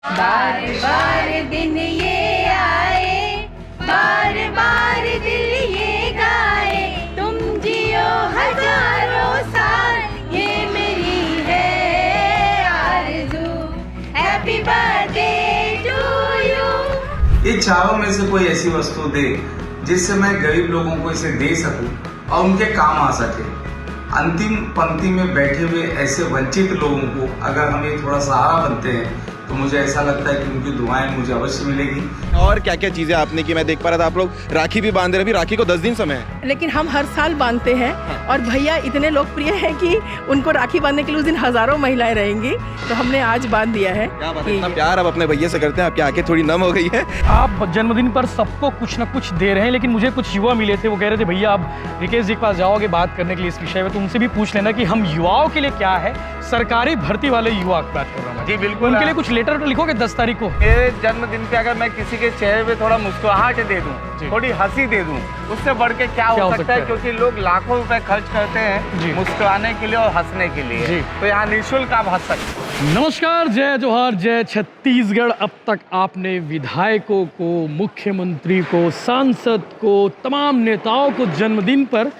बार बार दिन ये आए, बार बार दिल ये गाए, तुम जियो हजारों साल, ये मेरी है आरज़ू। Happy birthday to you. ये चारों में से कोई ऐसी वस्तु दे जिससे मैं गरीब लोगों को इसे दे सकूं और उनके काम आ सके। अंतिम पंक्ति में बैठे हुए ऐसे वंचित लोगों को अगर हम ये थोड़ा सहारा बनते हैं तो मुझे ऐसा लगता है कि उनकी दुआएं मुझे अवश्य मिलेगी। और क्या क्या चीजें आपने की, मैं देख पा रहा था आप लोग राखी भी बांध रहे हैं। अभी राखी को 10 दिन समय है, लेकिन हम हर साल बांधते हैं और भैया इतने लोकप्रिय हैं कि उनको राखी बांधने के लिए उस दिन हजारों महिलाएं रहेंगी, तो हमने आज बांध दिया है। क्या बात है, इतना प्यार आप अपने भैया से करते हैं, आपकी आंखें थोड़ी नम हो गई है। आप जन्मदिन पर सबको कुछ न कुछ दे रहे हैं, लेकिन मुझे कुछ युवा मिले थे, वो कह रहे थे भैया आप रिकेश जी के पास जाओगे बात करने के लिए इस विषय में, तो उनसे भी पूछ लेना कि हम युवाओं के लिए क्या है, सरकारी भर्ती वाले युवा की बात कर रहा हूँ। जी बिल्कुल, उनके लिए कुछ लेटर लिखोगे 10 तारीख को। मेरे जन्मदिन पे अगर मैं किसी के चेहरे पे थोड़ा मुस्कुराहट दे दूं, थोड़ी हंसी दे दूं, उससे बढ़ के क्या हो सकता है, क्योंकि लोग लाखों रुपए खर्च करते हैं मुस्कुराने के लिए और हंसने के लिए, तो यहाँ निःशुल्क आप हंस सकते हैं। नमस्कार, जय जोहार, जय छत्तीसगढ़। अब तक आपने विधायकों को, मुख्यमंत्री को, सांसद को, तमाम नेताओं को जन्मदिन पर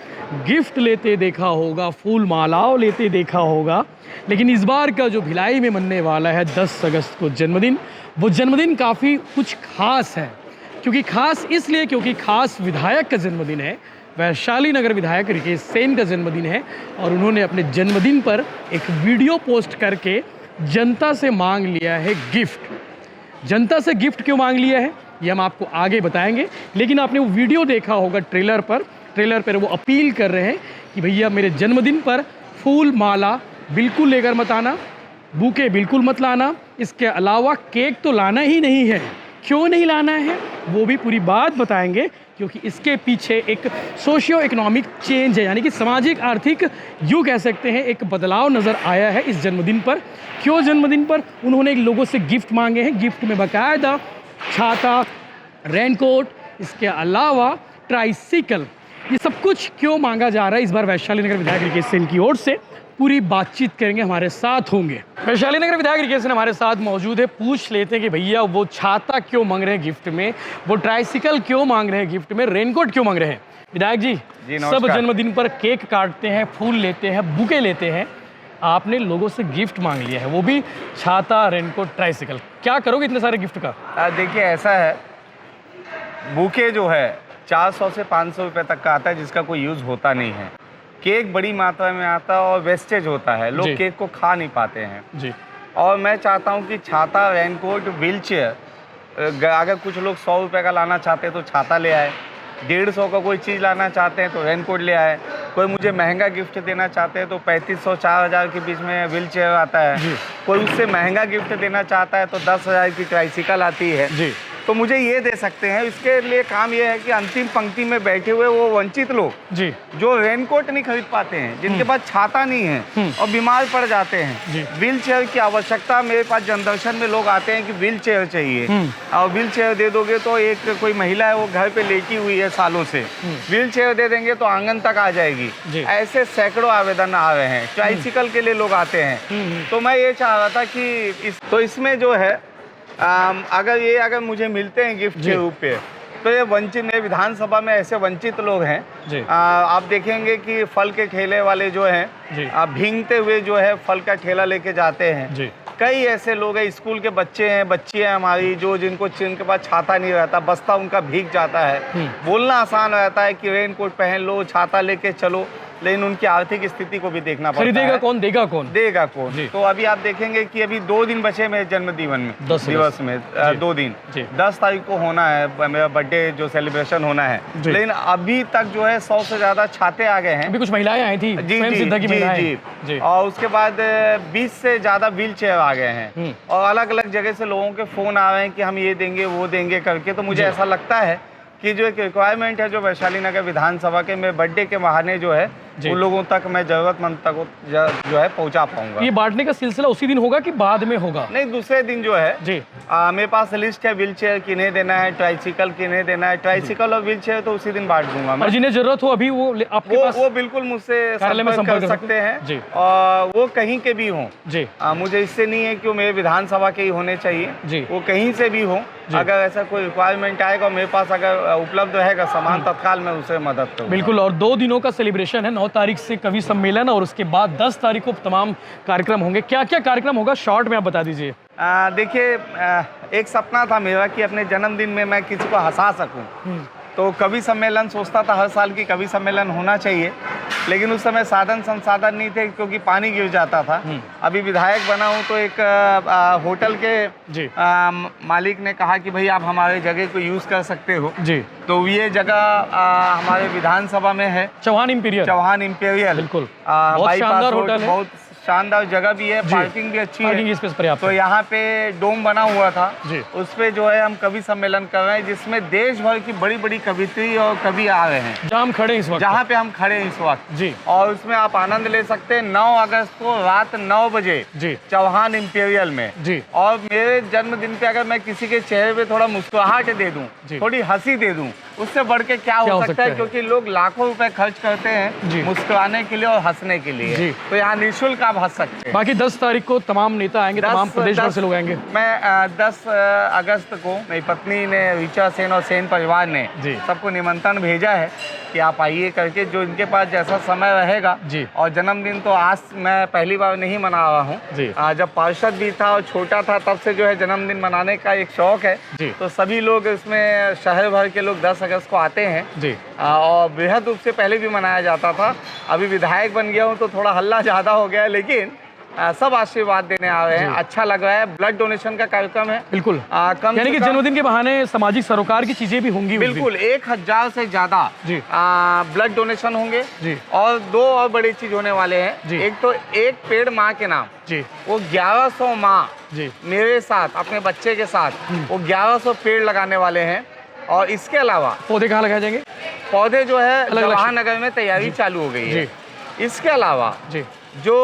गिफ्ट लेते देखा होगा, फूल मालाओं लेते देखा होगा, लेकिन इस बार का जो भिलाई में मनने वाला है 10 अगस्त को जन्मदिन, वो जन्मदिन काफ़ी कुछ खास है। क्योंकि खास इसलिए क्योंकि खास विधायक का जन्मदिन है, वैशाली नगर विधायक रिकेश सेन का जन्मदिन है, और उन्होंने अपने जन्मदिन पर एक वीडियो पोस्ट करके जनता से मांग लिया है गिफ्ट। जनता से गिफ्ट क्यों मांग लिया है ये हम आपको आगे बताएंगे, लेकिन आपने वो वीडियो देखा होगा ट्रेलर पर वो अपील कर रहे हैं कि भैया मेरे जन्मदिन पर फूल माला बिल्कुल लेकर मत आना, बुके बिल्कुल मत लाना, इसके अलावा केक तो लाना ही नहीं है। क्यों नहीं लाना है वो भी पूरी बात बताएंगे, क्योंकि इसके पीछे एक सोशियो इकोनॉमिक चेंज है, यानी कि सामाजिक आर्थिक यूँ कह सकते हैं एक बदलाव नज़र आया है इस जन्मदिन पर। क्यों जन्मदिन पर उन्होंने लोगों से गिफ्ट मांगे हैं, गिफ्ट में बाकायदा छाता, रेनकोट, इसके अलावा ट्राइसिकल, ये सब कुछ क्यों मांगा जा रहा है इस बार वैशाली नगर विधायक रिकेश सेन की ओर से, पूरी बातचीत करेंगे, हमारे साथ होंगे। वैशाली नगर विधायक रिकेश सेन हमारे साथ मौजूद है। पूछ लेते हैं कि भैया वो छाता क्यों मांग रहे हैं गिफ्ट में, वो ट्राइसिकल क्यों मांग रहे हैं गिफ्ट में, रेनकोट क्यों मांग रहे हैं। विधायक जी सब जन्मदिन पर केक काटते हैं, फूल लेते हैं, बुके लेते हैं, आपने लोगों से गिफ्ट मांग लिया है, वो भी छाता, रेनकोट, ट्राइसिकल। क्या करोगे इतने सारे गिफ्ट का? देखिए ऐसा है, बुके जो है 400 से 500 रुपये तक का आता है, जिसका कोई यूज़ होता नहीं है। केक बड़ी मात्रा में आता है और वेस्टेज होता है, लोग केक को खा नहीं पाते हैं जी। और मैं चाहता हूं कि छाता, रेनकोट, व्हीलचेयर, अगर कुछ लोग 100 रुपये का लाना चाहते हैं तो छाता ले आए, 150 का कोई चीज़ लाना चाहते हैं तो रेनकोट ले आए, कोई मुझे महंगा गिफ्ट देना चाहते हैं तो 3500-4000 के बीच में व्हीलचेयर आता है, कोई उससे महंगा गिफ्ट देना चाहता है तो 10,000 की ट्राइसिकल आती है जी। तो मुझे ये दे सकते हैं। इसके लिए काम ये है कि अंतिम पंक्ति में बैठे हुए वो वंचित लोग जी, जो रेनकोट नहीं खरीद पाते हैं, जिनके पास छाता नहीं है और बीमार पड़ जाते हैं, व्हील चेयर की आवश्यकता, मेरे पास जनदर्शन में लोग आते हैं कि व्हील चेयर चाहिए, और व्हील चेयर दे दोगे तो एक कोई महिला है वो घर पे लेटी हुई है सालों से, व्हील चेयर दे देंगे तो आंगन तक आ जाएगी। ऐसे सैकड़ों आवेदन आ रहे हैं। ट्राइसिकल के लिए लोग आते हैं। तो मैं ये चाह रहा था कि इसमें जो है अगर मुझे मिलते हैं गिफ्ट के रूप पे, तो ये वंचित, मेरे विधानसभा में ऐसे वंचित लोग हैं। आप देखेंगे कि फल के ठेले वाले जो हैं, भींगते हुए जो है फल का ठेला लेके जाते हैं। कई ऐसे लोग हैं, स्कूल के बच्चे हैं, बच्चियां हमारी, जिनके पास छाता नहीं रहता, बस्ता उनका भीग जाता है। बोलना आसान रहता है कि रेनकोट पहन लो, छाता लेके चलो, लेकिन उनकी आर्थिक स्थिति को भी देखना पड़ता है। खरीदेगा कौन, देगा कौन? तो अभी आप देखेंगे कि अभी 2 दिन बचे मेरे जन्मदिन में, 10 दिवस में 2 दिन, 10 तारीख को होना है मेरा बर्थडे जो सेलिब्रेशन होना है, लेकिन अभी तक जो है 100 से ज्यादा छाते आ गए हैं। अभी कुछ महिलाएं आई थी जी, और उसके बाद 20 से ज्यादा व्हील चेयर आ गए हैं, और अलग अलग जगह से लोगों के फोन आ रहे हैं कि हम ये देंगे वो देंगे करके। तो मुझे ऐसा लगता है कि जो एक रिक्वायरमेंट है जो वैशाली नगर विधानसभा के मेरे बर्थडे के बहाने जो है उन लोगों तक मैं जरूरतमंद तक जो है पहुंचा पाऊंगा। ये बांटने का सिलसिला उसी दिन होगा कि बाद में होगा? नहीं, दूसरे दिन जो है जी मेरे पास लिस्ट है, व्हील चेयर किन्हें देना है, ट्राइसिकल किन्हें देना है। ट्राइसिकल और व्हील चेयर तो उसी दिन बांट दूंगा मैं। और जिन्हें जरूरत हो अभी आपके पास वो बिल्कुल मुझसे कार्यालय में संपर्क कर सकते हैं जी। और वो कहीं के भी हों जी मुझे इससे नहीं है कि वो मेरे विधानसभा के ही होने चाहिए जी। वो कहीं से भी हो। अगर ऐसा कोई रिक्वायरमेंट आएगा और मेरे पास अगर उपलब्ध रहेगा सामान तत्काल मैं उसे मदद करूँगा। बिल्कुल। और 2 दिनों का सेलिब्रेशन है, 9 तारीख से कवि सम्मेलन और उसके बाद 10 तारीख को तमाम कार्यक्रम होंगे। क्या क्या कार्यक्रम होगा शॉर्ट में आप बता दीजिए। देखिए एक सपना था मेरा कि अपने जन्मदिन में मैं किसी को हंसा सकूं। तो कवि सम्मेलन सोचता था हर साल की कवि सम्मेलन होना चाहिए, लेकिन उस समय साधन संसाधन नहीं थे क्योंकि पानी गिर जाता था। अभी विधायक बना हूं तो एक होटल के मालिक ने कहा कि भाई आप हमारे जगह को यूज़ कर सकते हो जी। तो ये जगह हमारे विधानसभा में है, चौहान इम्पीरियल। बिल्कुल, बहुत शानदार होटल है, बहुत शानदार जगह भी है, पार्किंग भी अच्छी है, स्पेस पर्याप्त। तो यहाँ पे डोम बना हुआ था जी। उस पे जो है हम कवि सम्मेलन कर रहे हैं जिसमें देश भर की बड़ी बड़ी कवित्री और कवि आ रहे हैं। जहाँ हम खड़े इस वक्त, जहाँ पे हम खड़े हैं इस वक्त जी। और उसमें आप आनंद ले सकते हैं 9 अगस्त को रात 9 बजे जी चौहान इम्पीरियल में जी। और मेरे जन्मदिन पे अगर मैं किसी के चेहरे पे थोड़ा मुस्कुराहट दे दूं, थोड़ी हंसी दे दूं, उससे बढ़ के क्या हो सकता है, क्योंकि लोग लाखों रुपए खर्च करते हैं मुस्कुराने के लिए और हंसने के लिए, तो यहाँ निःशुल्क आप हंस सकते हैं। बाकी 10 तारीख को तमाम नेता आएंगे, तमाम प्रदेश भर से लोग आएंगे। मैं 10 अगस्त को मेरी पत्नी ने, ऋचा सेन और सेन परिवार ने सबको निमंत्रण भेजा है कि आप आइए करके, जो इनके पास जैसा समय रहेगा जी। और जन्मदिन तो आज मैं पहली बार नहीं मना रहा हूँ, जब पार्षद भी था और छोटा था तब से जो है जन्मदिन मनाने का एक शौक है जी। तो सभी लोग इसमें शहर भर के लोग 10 अगस्त को आते हैं जी। और बेहद रूप से पहले भी मनाया जाता था। अभी विधायक बन गया हूँ तो थोड़ा हल्ला ज़्यादा हो गया है, लेकिन सब आशीर्वाद देने आ रहे हैं, अच्छा लग रहा है। ब्लड डोनेशन का कार्यक्रम है बिल्कुल, यानी कि जन्मदिन के बहाने सामाजिक सरोकार की चीजें भी होंगी बिल्कुल। 1000 से ज्यादा ब्लड डोनेशन होंगे जी। और 2 और बड़ी चीज होने वाले हैं जी। एक तो एक पेड़ माँ के नाम जी, वो 1100 माँ जी मेरे साथ अपने बच्चे के साथ वो 1100 पेड़ लगाने वाले हैं। और इसके अलावा पौधे कहाँ लगाए जाएंगे? पौधे जो है जवाहर नगर में तैयारी चालू हो गई है। इसके अलावा जी जो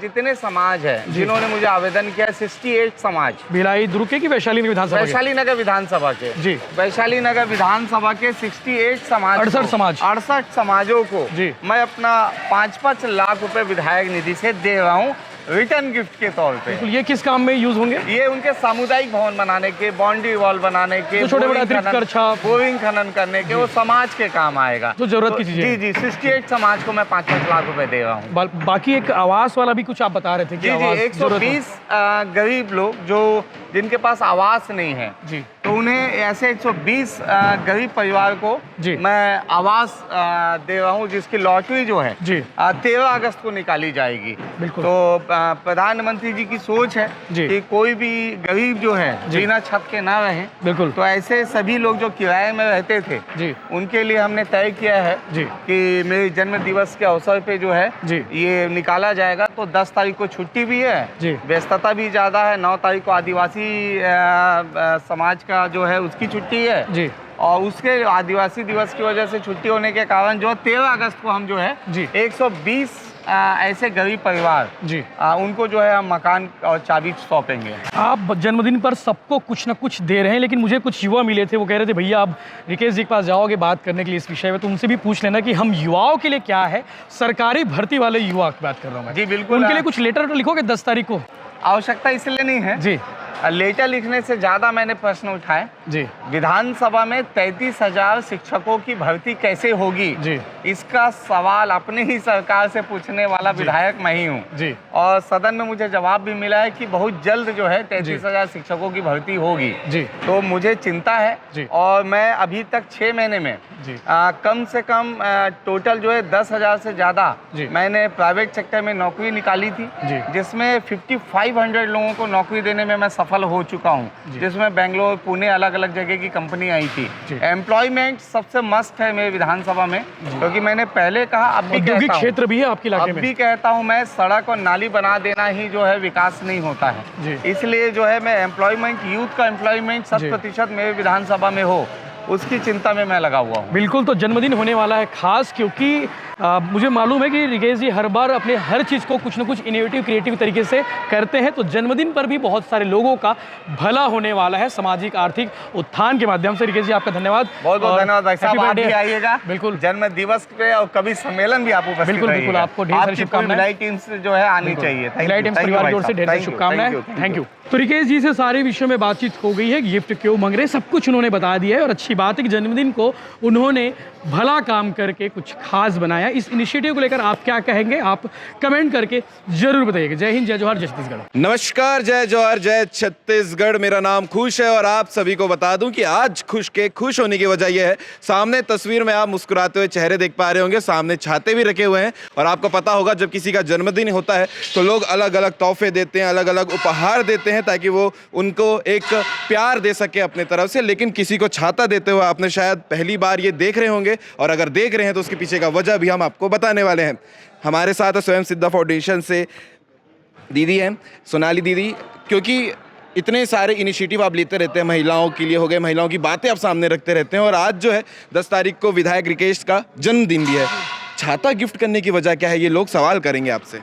जितने समाज है जिन्होंने मुझे आवेदन किया, 68 समाज, भिलाई दुर्गे की वैशाली विधानसभा, वैशाली नगर विधानसभा के जी, वैशाली नगर विधानसभा के 68 समाज, 68 समाजों को जी मैं अपना 5-5 लाख रुपए विधायक निधि से दे रहा हूँ रिटर्न गिफ्ट के तौर पे। ये किस काम में यूज होंगे? ये उनके सामुदायिक भवन बनाने के, बाउंड्री वॉल बनाने के, बोरिंग खनन करने के, वो समाज के काम आएगा, जो जरूरत की चीजें। जी जी, 68 समाज को मैं 5-5 लाख रुपए दे रहा हूँ। बाकी एक आवास वाला भी कुछ आप बता रहे थे कि जी 120 गरीब लोग जो जिनके पास आवास नहीं है जी, तो उन्हें ऐसे 120 गरीब परिवार को जी मैं आवास दे रहा हूँ, जिसकी लॉटरी जो है जी 13 अगस्त को निकाली जाएगी। बिल्कुल। तो प्रधानमंत्री जी की सोच है कि कोई भी गरीब जो है बिना छत के ना रहे। बिल्कुल। तो ऐसे सभी लोग जो किराए में रहते थे जी, उनके लिए हमने तय किया है जी कि मेरे जन्म दिवस के अवसर पे जो है जी ये निकाला जाएगा। तो 10 तारीख को छुट्टी भी है जी, व्यस्तता भी ज्यादा है। 9 तारीख को आदिवासी समाज का जो है उसकी छुट्टी है जी, और उसके आदिवासी दिवस की वजह से छुट्टी होने के कारण जो 13 अगस्त को हम जो है जी 120 ऐसे गरीब परिवार जी उनको जो है हम मकान और चाबी सौंपेंगे। आप जन्मदिन पर सबको कुछ न कुछ दे रहे हैं, लेकिन मुझे कुछ युवा मिले थे, वो कह रहे थे भैया आप रिकेश जी के पास जाओगे बात करने के लिए इस विषय में, तो उनसे भी पूछ लेना कि हम युवाओं के लिए क्या है, सरकारी भर्ती वाले युवा की बात कर रहा हूँ मैं जी। बिल्कुल। उनके लिए कुछ लेटर लिखोगे 10 तारीख को? आवश्यकता इसलिए नहीं है जी, लेटर लिखने से ज्यादा मैंने प्रश्न उठाए जी। विधानसभा में 33,000 शिक्षकों की भर्ती कैसे होगी जी, इसका सवाल अपनी ही सरकार से पूछने वाला विधायक मैं ही हूँ जी। और सदन में मुझे जवाब भी मिला है कि बहुत जल्द जो है 33,000 शिक्षकों की भर्ती होगी जी। तो मुझे चिंता है जी। और मैं अभी तक 6 महीने में कम से कम टोटल जो है 10,000 से ज्यादा मैंने प्राइवेट सेक्टर में नौकरी निकाली थी, जिसमें 5500 लोगों को नौकरी देने में मैं सफल हो चुका हूँ, जिसमें बेंगलोर, पुणे, अलग अलग जगह की कंपनी आई थी। एम्प्लॉयमेंट सबसे मस्ट है मेरे विधानसभा में, क्योंकि मैंने पहले कहा, अब भी कहता हूँ, क्षेत्र भी है आपके इलाके में, अब भी कहता हूँ मैं, सड़क और नाली बना देना ही जो है विकास नहीं होता है। इसलिए जो है मैं एम्प्लॉयमेंट, यूथ का एम्प्लॉयमेंट 100% मेरे विधानसभा में हो, उसकी चिंता में मैं लगा हुआ हूँ। बिल्कुल। तो जन्मदिन होने वाला है खास, क्योंकि मुझे मालूम है कि रिकेश जी हर बार अपने हर चीज़ को कुछ ना कुछ इनोवेटिव क्रिएटिव तरीके से करते हैं, तो जन्मदिन पर भी बहुत सारे लोगों का भला होने वाला है सामाजिक आर्थिक उत्थान के माध्यम से। रिकेश जी आपका धन्यवाद, बहुत बहुत धन्यवाद भाई साहब, आप भी आइएगा बिल्कुल जन्म दिवस पे और कभी सम्मेलन भी आप उपस्थित बिल्कुल बिल्कुल, आपको ढेर सारी शुभकामनाएं। भिलाई टीम्स जो है आनी चाहिए, भिलाई टीम्स परिवार की ओर से ढेर सारी शुभकामनाएं, थैंक यू। तो रिकेश जी से सारे विषयों में बातचीत हो गई है, गिफ्ट क्यों मांग रहे सब कुछ उन्होंने बता दिया है, और अच्छी बात है कि जन्मदिन को उन्होंने भला काम करके कुछ खास बनाया। इस इनिशिएटिव को लेकर आप क्या कहेंगे, आप कमेंट करके जरूर बताइएगा। जय हिंद, जय जोहार, जय छत्तीसगढ़। नमस्कार, जय जवाहर, जय छत्तीसगढ़। मेरा नाम खुश है और आप सभी को बता दूं कि आज खुश होने की वजह यह है, सामने तस्वीर में आप मुस्कुराते हुए चेहरे देख पा रहे होंगे, सामने छाते भी रखे हुए हैं। और आपको पता होगा जब किसी का जन्मदिन होता है तो लोग अलग अलग तोहफे देते हैं, अलग अलग उपहार देते हैं ताकि वो उनको एक प्यार दे सके अपने तरफ से। लेकिन किसी को छाता देते हुए आपने शायद पहली बार ये देख रहे होंगे, और अगर देख रहे हैं तो उसके पीछे का वजह भी हम आपको बताने वाले हैं। हमारे साथ स्वयं सिद्धा फाउंडेशन से दीदी हैं, सोनाली दीदी, क्योंकि इतने सारे इनिशिएटिव आप लेते रहते हैं, महिलाओं के लिए हो गए, महिलाओं की बातें आप सामने रखते रहते हैं, और आज जो है 10 तारीख को विधायक रिकेश का जन्मदिन भी है। छाता गिफ्ट करने की वजह क्या है, ये लोग सवाल करेंगे आपसे।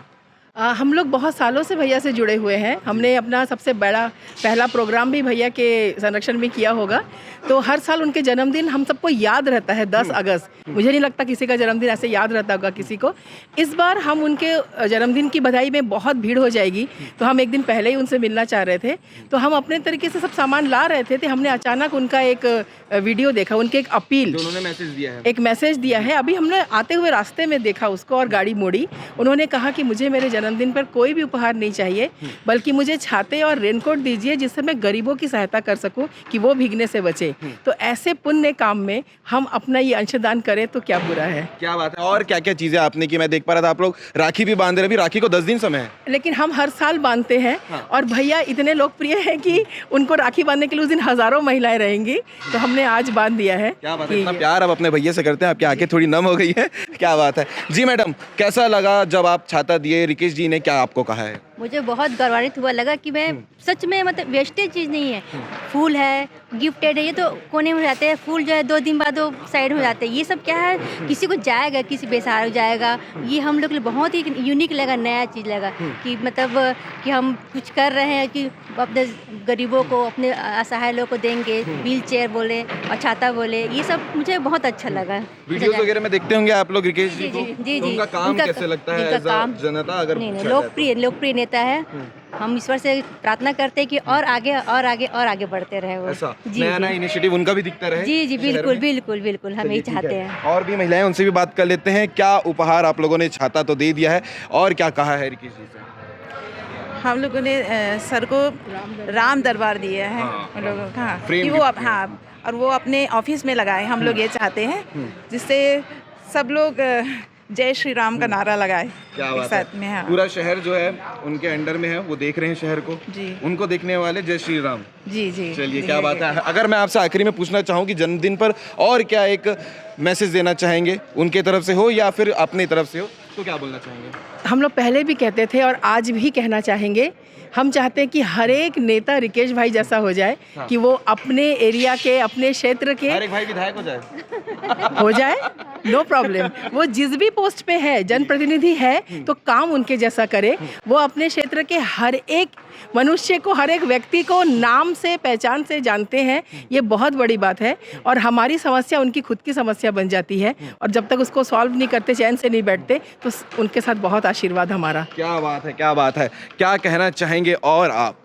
हम लोग बहुत सालों से भैया से जुड़े हुए हैं। हमने अपना सबसे बड़ा पहला प्रोग्राम भी भैया के संरक्षण में किया होगा, तो हर साल उनके जन्मदिन हम सबको याद रहता है 10 अगस्त। मुझे नहीं लगता किसी का जन्मदिन ऐसे याद रहता होगा किसी को। इस बार हम उनके जन्मदिन की बधाई में बहुत भीड़ हो जाएगी, तो हम एक दिन पहले ही उनसे मिलना चाह रहे थे, तो हम अपने तरीके से सब सामान ला रहे थे, हमने अचानक उनका एक वीडियो देखा, उनके एक अपील, उन्होंने मैसेज दिया है, एक मैसेज दिया है। अभी हमने आते हुए रास्ते में देखा उसको और गाड़ी मोड़ी। उन्होंने कहा कि मुझे मेरे जन्मदिन पर कोई भी उपहार नहीं चाहिए, बल्कि मुझे छाते और रेनकोट दीजिए जिससे मैं गरीबों की सहायता कर सकूं कि वो भीगने से बचे। तो ऐसे पुण्य काम में हम अपना ये अंशदान करें तो क्या बुरा है। क्या बात है। और क्या क्या चीजें आपने की, मैं देख पा रहा था आप लोग राखी भी बांध रहे हैं, अभी राखी को 10 दिन समय है, लेकिन हम हर साल बांधते हैं। और भैया इतने लोकप्रिय हैं कि उनको राखी बांधने के लिए उस दिन हजारों महिलाएं रहेंगी, तो हमने आज बांध दिया है। क्या बात है, इतना प्यार आप अपने भैया से करते हैं, आपकी आंखें थोड़ी नम हो गई है। क्या बात है जी। मैडम, कैसा लगा जब आप छाता दिए, रिकेश जी ने क्या आपको कहा है? मुझे बहुत गौरवान्वित हुआ, लगा कि मैं सच में मतलब वेस्टेज चीज़ नहीं है, फूल है, गिफ्टेड है, ये तो कोने में हो जाते हैं, फूल जो है 2 दिन बाद वो साइड हो जाते हैं। ये सब क्या है, किसी को जाएगा, किसी बेसहारा हो जाएगा। ये हम लोग के लिए बहुत ही यूनिक लगा, नया चीज़ लगा कि मतलब कि हम कुछ कर रहे हैं कि अपने गरीबों को, अपने असहाय लोगों को देंगे। व्हील चेयर बोले और छाता बोले, ये सब मुझे बहुत अच्छा लगा। वीडियोस वगैरह में देखते होंगे आप लोग रिकेश जी को, जी तो उनका काम कैसे लगता है एज अ जनता? अगर नहीं, लोकप्रिय नेता है। हम ईश्वर से प्रार्थना करते हैं कि और आगे बढ़ते रहे वो। ऐसा नया इनिशिएटिव उनका भी दिखता रहे। जी बिल्कुल हम यही चाहते हैं। और भी महिलाएं, उनसे भी बात कर लेते हैं। क्या उपहार आप लोगों ने, छाता तो दे दिया है, और क्या कहा है रिकेश जी से? हम लोगों ने सर को राम दरबार दिया है। हम लोगों का कि वो और वो अपने ऑफिस में लगाए। हम लोग ये चाहते हैं जिससे सब लोग जय श्री राम का नारा लगाए। क्या एक बात साथ है। में। हाँ, पूरा शहर जो है उनके अंडर में है, वो देख रहे हैं शहर को, जी। उनको देखने वाले जय श्री राम। जी चलिए, क्या बात है। अगर मैं आपसे आखिरी में पूछना चाहूँ कि जन्मदिन पर और क्या एक मैसेज देना चाहेंगे, उनके तरफ से हो या फिर अपनी तरफ से हो, तो क्या बोलना चाहेंगे? हम लोग पहले भी कहते थे और आज भी कहना चाहेंगे, हम चाहते हैं कि हर एक नेता रिकेश भाई जैसा हो जाए। हाँ। कि वो अपने एरिया के, अपने क्षेत्र के हर एक भाई विधायक हो जाए, नो प्रॉब्लम। वो जिस भी पोस्ट पे है, जनप्रतिनिधि है, तो काम उनके जैसा करे। वो अपने क्षेत्र के हर एक मनुष्य को, हर एक व्यक्ति को नाम से, पहचान से जानते हैं। ये बहुत बड़ी बात है, और हमारी समस्या उनकी खुद की समस्या बन जाती है, और जब तक उसको सॉल्व नहीं करते, चैन से नहीं बैठते, तो उनके साथ बहुत आशीर्वाद हमारा। क्या बात है, क्या बात है। क्या कहना चाहेंगे और आप?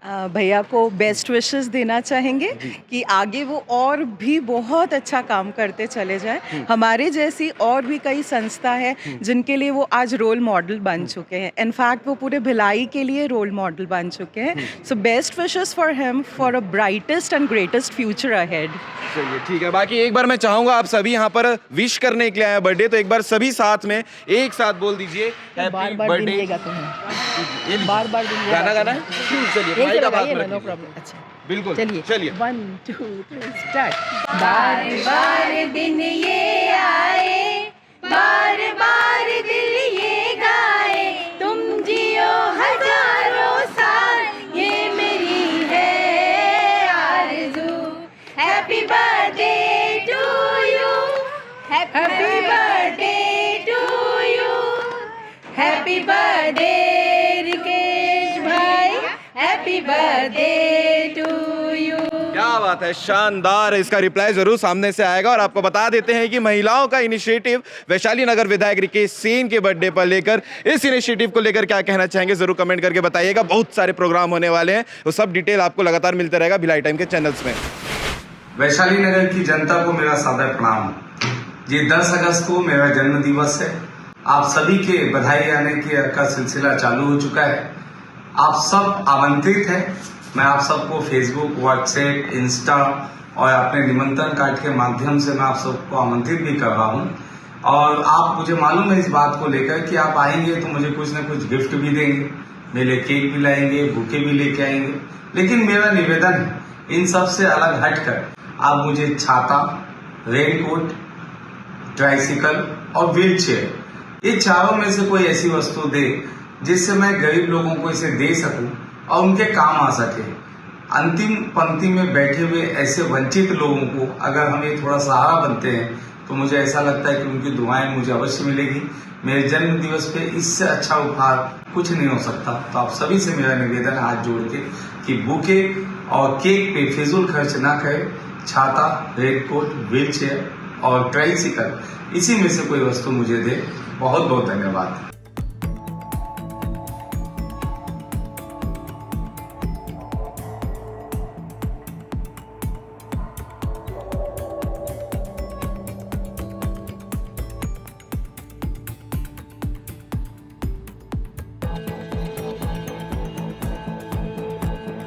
भैया को बेस्ट विशेस देना चाहेंगे कि आगे वो और भी बहुत अच्छा काम करते चले जाएं। हमारे जैसी और भी कई संस्था है जिनके लिए वो आज रोल मॉडल बन चुके हैं। इनफैक्ट वो पूरे भिलाई के लिए रोल मॉडल बन चुके हैं। So best wishes for him for a brightest and greatest future ahead. चलिए, ठीक है। बाकी एक बार मैं चाहूंगा, आप सभी यहाँ पर विश करने के लिए आए बर्थडे, तो एक बार सभी साथ में एक साथ बोल दीजिए हैप्पी बर्थडे। बार गाना है। चलिए, माइक आप हाथ में नो रखिए। प्रॉब्लम। अच्छा, बिल्कुल, चलिए 1 2 3 स्टार्ट। बार बार दिन ये आए, बार बार दिल ये गाए, तुम जियो हजारों साल, ये मेरी है आरज़ू। Happy birthday to you, happy birthday birthday Rikesh भाई, हैप्पी बर्थडे टू यू। क्या बात है, शानदार। इसका रिप्लाई जरूर सामने से आएगा। और आपको बता देते हैं कि महिलाओं का इनिशिएटिव वैशाली नगर विधायक रिकेश सेन के बर्थडे पर लेकर, इस इनिशिएटिव को लेकर क्या कहना चाहेंगे जरूर कमेंट करके बताइएगा। बहुत सारे प्रोग्राम होने वाले हैं, वो सब डिटेल आपको लगातार मिलता रहेगा भिलाई टाइम के चैनल्स में। वैशाली नगर की जनता को मेरा सादर प्रणाम। ये 10 अगस्त को मेरा जन्म दिवस है। आप सभी के बधाई आने का सिलसिला चालू हो चुका है। आप सब आमंत्रित हैं। मैं आप सबको फेसबुक, व्हाट्सएप, इंस्टा और अपने निमंत्रण कार्ड के माध्यम से मैं आप सबको आमंत्रित भी कर रहा हूं। और आप, मुझे मालूम है इस बात को लेकर कि आप आएंगे तो मुझे कुछ न कुछ गिफ्ट भी देंगे, मेरे केक भी लाएंगे, बुके भी लेके आएंगे। लेकिन मेरा निवेदन है, इन सब से अलग हटकर आप मुझे छाता, रेनकोट, ट्राइसिकल और व्हील चेयर, ये चारों में से कोई ऐसी वस्तु दे जिससे मैं गरीब लोगों को इसे दे सकूं और उनके काम आ सके। अंतिम पंक्ति में बैठे हुए ऐसे वंचित लोगों को अगर हम ये थोड़ा सहारा बनते हैं तो मुझे ऐसा लगता है कि उनकी दुआएं मुझे अवश्य मिलेगी। मेरे जन्म दिवस पे इससे अच्छा उपहार कुछ नहीं हो सकता। तो आप सभी से मेरा निवेदन है हाथ जोड़ के कि बुके और केक पे फिजूल खर्च ना करें। छाता, रेनकोट, व्हील चेयर और ट्राइसिकल, इसी में से कोई वस्तु मुझे दे। बहुत बहुत धन्यवाद।